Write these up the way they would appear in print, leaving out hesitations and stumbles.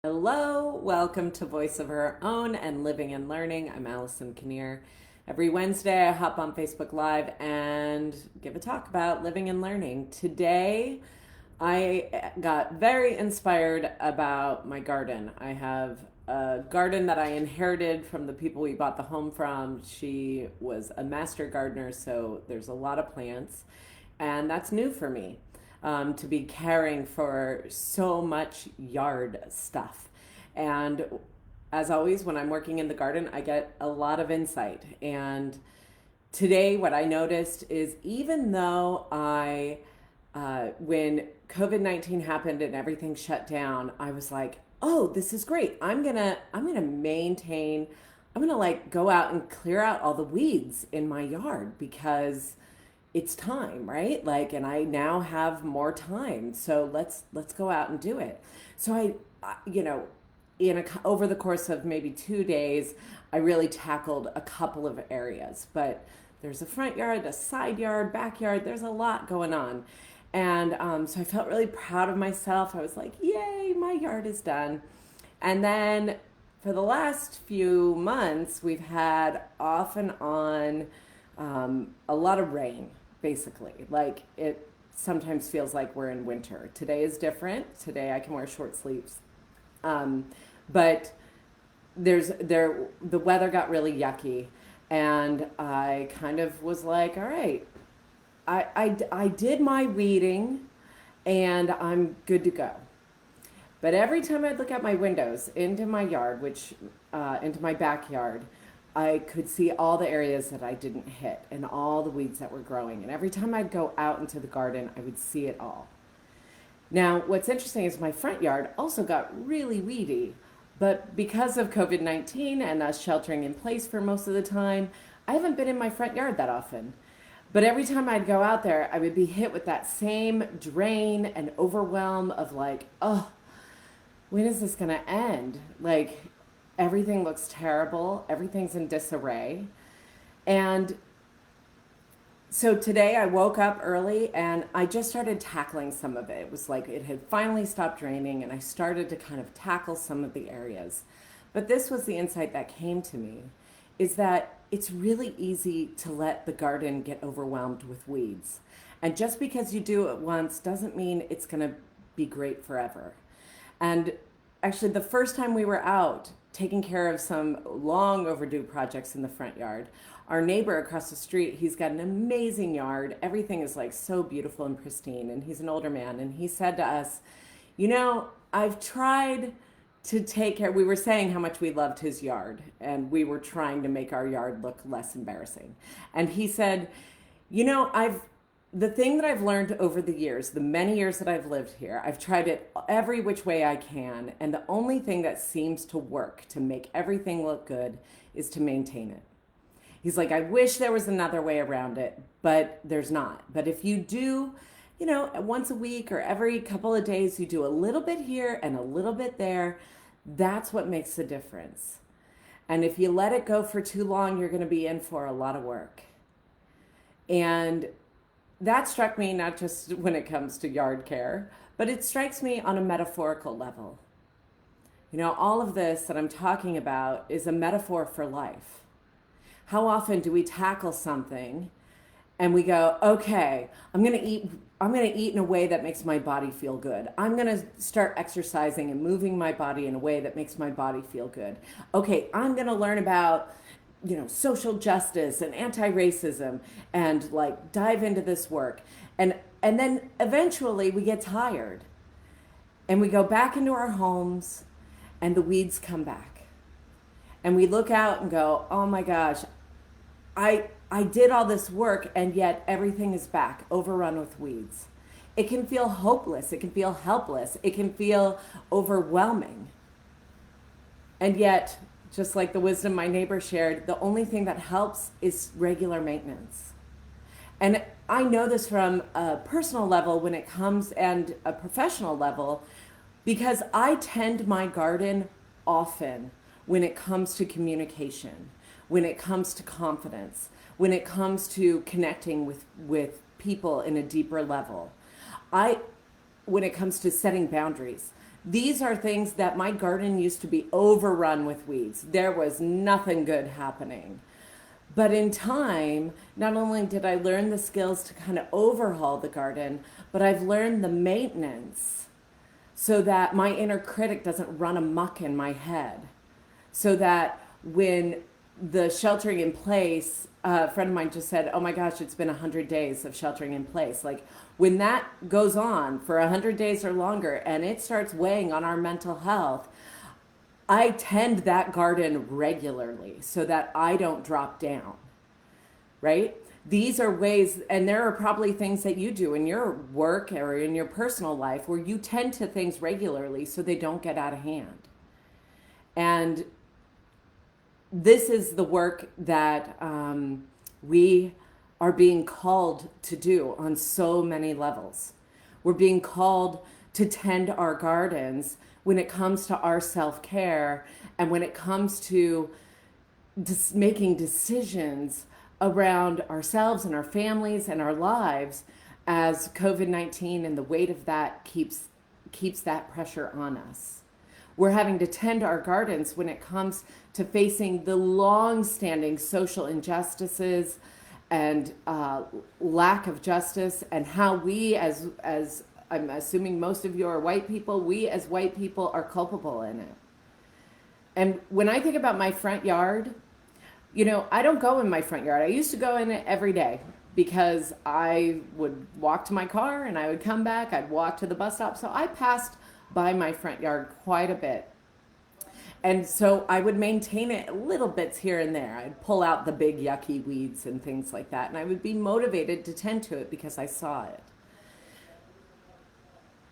Hello, welcome to Voice of Her Own and Living and Learning. I'm Allison Kinnear. Every Wednesday, I hop on Facebook Live and give a talk about living and learning. Today, I got very inspired about my garden. I have a garden that I inherited from the people we bought the home from. She was a master gardener, so there's a lot of plants, and that's new for me to be caring for so much yard stuff. And as always, when I'm working in the garden, I get a lot of insight. And today, what I noticed is even though when COVID-19 happened and everything shut down, I was like, oh, this is great. I'm gonna like go out and clear out all the weeds in my yard because it's time, right? Like, and I now have more time, so let's go out and do it. So you know, over the course of maybe 2 days, I really tackled a couple of areas. But there's a front yard, a side yard, backyard. There's a lot going on, and so I felt really proud of myself. I was like, "Yay, my yard is done!" And then for the last few months, we've had off and on a lot of rain, basically. Like it sometimes feels like we're in winter. Today is different. Today I can wear short sleeves. Um, but the weather got really yucky, and I kind of was like, all right, I did my weeding, and I'm good to go. But every time I'd look out my windows into my yard, into my backyard, I could see all the areas that I didn't hit and all the weeds that were growing. And every time I'd go out into the garden, I would see it all. Now, what's interesting is my front yard also got really weedy, but because of COVID-19 and us sheltering in place for most of the time, I haven't been in my front yard that often. But every time I'd go out there, I would be hit with that same drain and overwhelm of like, oh, when is this going to end? Like, everything looks terrible, everything's in disarray. And so today I woke up early and I just started tackling some of it. It was like it had finally stopped raining and I started to kind of tackle some of the areas. But this was the insight that came to me, is that it's really easy to let the garden get overwhelmed with weeds. And just because you do it once doesn't mean it's going to be great forever. And actually, the first time we were out taking care of some long overdue projects in the front yard, our neighbor across the street, he's got an amazing yard. Everything is like so beautiful and pristine. And he's an older man. And he said to us, I've tried to take care. We were saying how much we loved his yard, and we were trying to make our yard look less embarrassing. And he said, I've the thing that I've learned over the years, the many years that I've lived here, I've tried it every which way I can. And the only thing that seems to work to make everything look good is to maintain it. He's like, I wish there was another way around it, but there's not. But if you do, once a week or every couple of days, you do a little bit here and a little bit there, that's what makes the difference. And if you let it go for too long, you're going to be in for a lot of work. And that struck me not just when it comes to yard care, but it strikes me on a metaphorical level. All of this that I'm talking about is a metaphor for life. How often do we tackle something and we go, okay, I'm going to eat in a way that makes my body feel good. I'm going to start exercising and moving my body in a way that makes my body feel good. Okay, I'm going to learn about social justice and anti-racism and like dive into this work. And then eventually we get tired and we go back into our homes and the weeds come back. And we look out and go, oh my gosh, I did all this work and yet everything is back, overrun with weeds. It can feel hopeless. It can feel helpless. It can feel overwhelming. And yet, just like the wisdom my neighbor shared, the only thing that helps is regular maintenance. And I know this from a personal level when it comes and a professional level, because I tend my garden often when it comes to communication, when it comes to confidence, when it comes to connecting with people in a deeper level. When it comes to setting boundaries, These are things that my garden used to be overrun with weeds. There was nothing good happening. But in time, not only did I learn the skills to kind of overhaul the garden, but I've learned the maintenance so that my inner critic doesn't run amok in my head. So that when the sheltering in place, a friend of mine just said, oh my gosh, it's been 100 days of sheltering in place. Like when that goes on for 100 days or longer and it starts weighing on our mental health, I tend that garden regularly so that I don't drop down, right? These are ways, and there are probably things that you do in your work or in your personal life where you tend to things regularly so they don't get out of hand. And this is the work that we are being called to do on so many levels. We're being called to tend our gardens when it comes to our self-care and when it comes to making decisions around ourselves and our families and our lives as COVID-19 and the weight of that keeps that pressure on us. We're having to tend our gardens when it comes to facing the long-standing social injustices and lack of justice, and how we as I'm assuming most of you are white people, we as white people are culpable in it. And when I think about my front yard, you know, I don't go in my front yard. I used to go in it every day because I would walk to my car and I would come back. I'd walk to the bus stop. So I passed by my front yard quite a bit. And so I would maintain it little bits here and there. I'd pull out the big yucky weeds and things like that. And I would be motivated to tend to it because I saw it.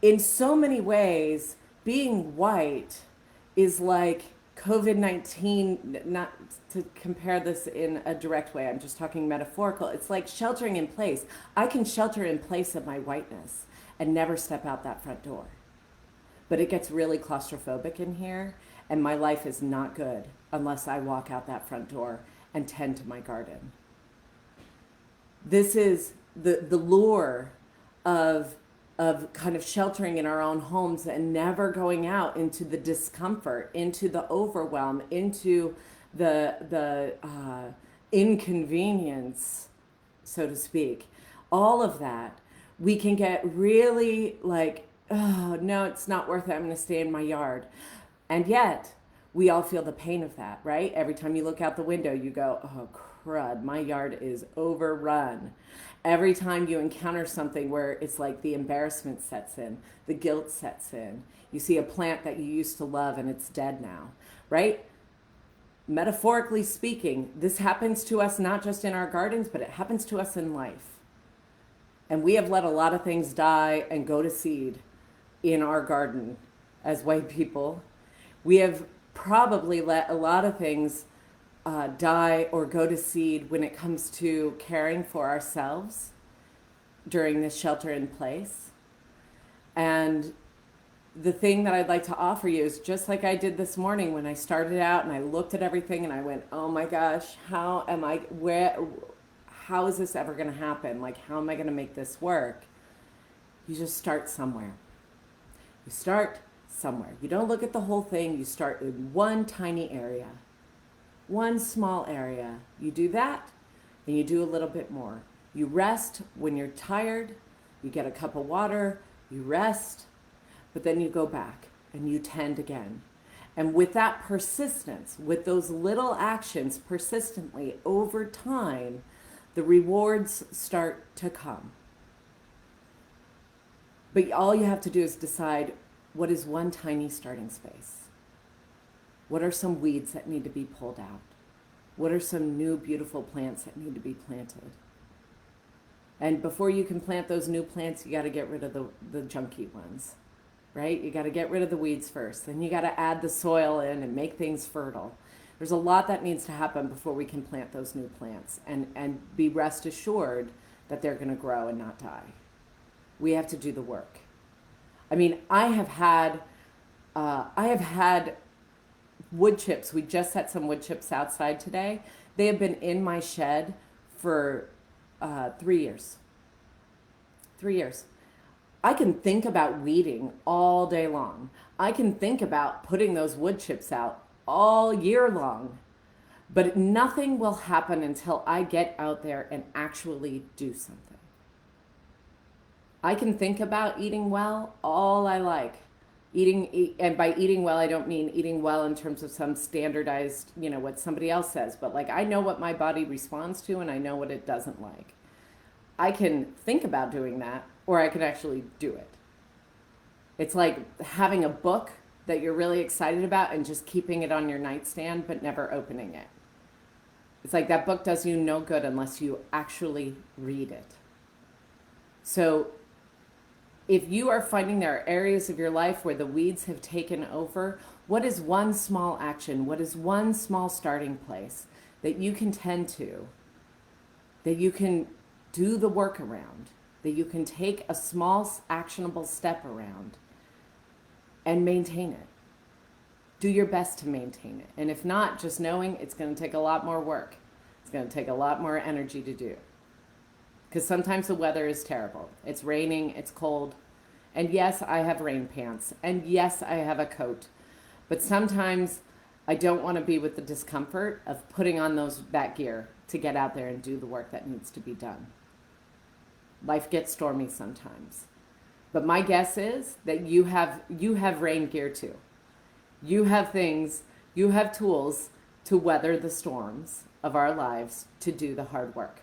In so many ways, being white is like COVID-19, not to compare this in a direct way, I'm just talking metaphorical. It's like sheltering in place. I can shelter in place of my whiteness and never step out that front door. But it gets really claustrophobic in here, and my life is not good unless I walk out that front door and tend to my garden. This is the lure of kind of sheltering in our own homes and never going out into the discomfort, into the overwhelm, into the inconvenience, so to speak. All of that, we can get really like, oh, no, it's not worth it. I'm going to stay in my yard. And yet, we all feel the pain of that, right? Every time you look out the window, you go, oh, crud, my yard is overrun. Every time you encounter something where it's like the embarrassment sets in, the guilt sets in, you see a plant that you used to love and it's dead now, right? Metaphorically speaking, this happens to us not just in our gardens, but it happens to us in life. And we have let a lot of things die and go to seed in our garden as white people. We have probably let a lot of things die or go to seed when it comes to caring for ourselves during this shelter in place. And the thing that I'd like to offer you is just like I did this morning when I started out and I looked at everything and I went, oh my gosh, how is this ever going to happen? Like, how am I going to make this work? You just start somewhere. You start somewhere. You don't look at the whole thing. You start in one tiny area, one small area. You do that and you do a little bit more. You rest when you're tired. You get a cup of water. You rest, but then you go back and you tend again. And with that persistence, with those little actions persistently over time, the rewards start to come. But all you have to do is decide, what is one tiny starting space? What are some weeds that need to be pulled out? What are some new beautiful plants that need to be planted? And before you can plant those new plants, you got to get rid of the junky ones, right? You got to get rid of the weeds first. Then you got to add the soil in and make things fertile. There's a lot that needs to happen before we can plant those new plants and be rest assured that they're going to grow and not die. We have to do the work. I mean, I have had wood chips. We just set some wood chips outside today. They have been in my shed for 3 years. 3 years. I can think about weeding all day long. I can think about putting those wood chips out all year long. But nothing will happen until I get out there and actually do something. I can think about eating well all I like. And by eating well, I don't mean eating well in terms of some standardized, what somebody else says, but like I know what my body responds to and I know what it doesn't like. I can think about doing that or I can actually do it. It's like having a book that you're really excited about and just keeping it on your nightstand but never opening it. It's like that book does you no good unless you actually read it. So if you are finding there are areas of your life where the weeds have taken over, what is one small action? What is one small starting place that you can tend to, that you can do the work around, that you can take a small actionable step around and maintain it? Do your best to maintain it. And if not, just knowing it's going to take a lot more work. It's going to take a lot more energy to do. Because sometimes the weather is terrible. It's raining, it's cold. And yes, I have rain pants. And yes, I have a coat. But sometimes I don't want to be with the discomfort of putting on that gear to get out there and do the work that needs to be done. Life gets stormy sometimes. But my guess is that you have rain gear too. You have things, you have tools to weather the storms of our lives to do the hard work.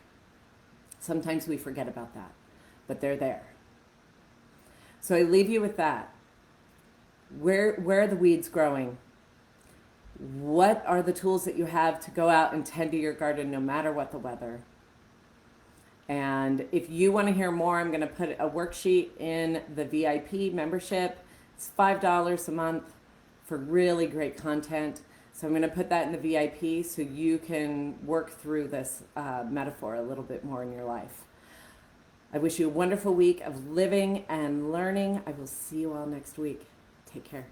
Sometimes we forget about that, but they're there. So I leave you with that. Where are the weeds growing? What are the tools that you have to go out and tend to your garden no matter what the weather? And if you want to hear more, I'm going to put a worksheet in the VIP membership. It's $5 a month for really great content. So I'm going to put that in the VIP so you can work through this metaphor a little bit more in your life. I wish you a wonderful week of living and learning. I will see you all next week. Take care.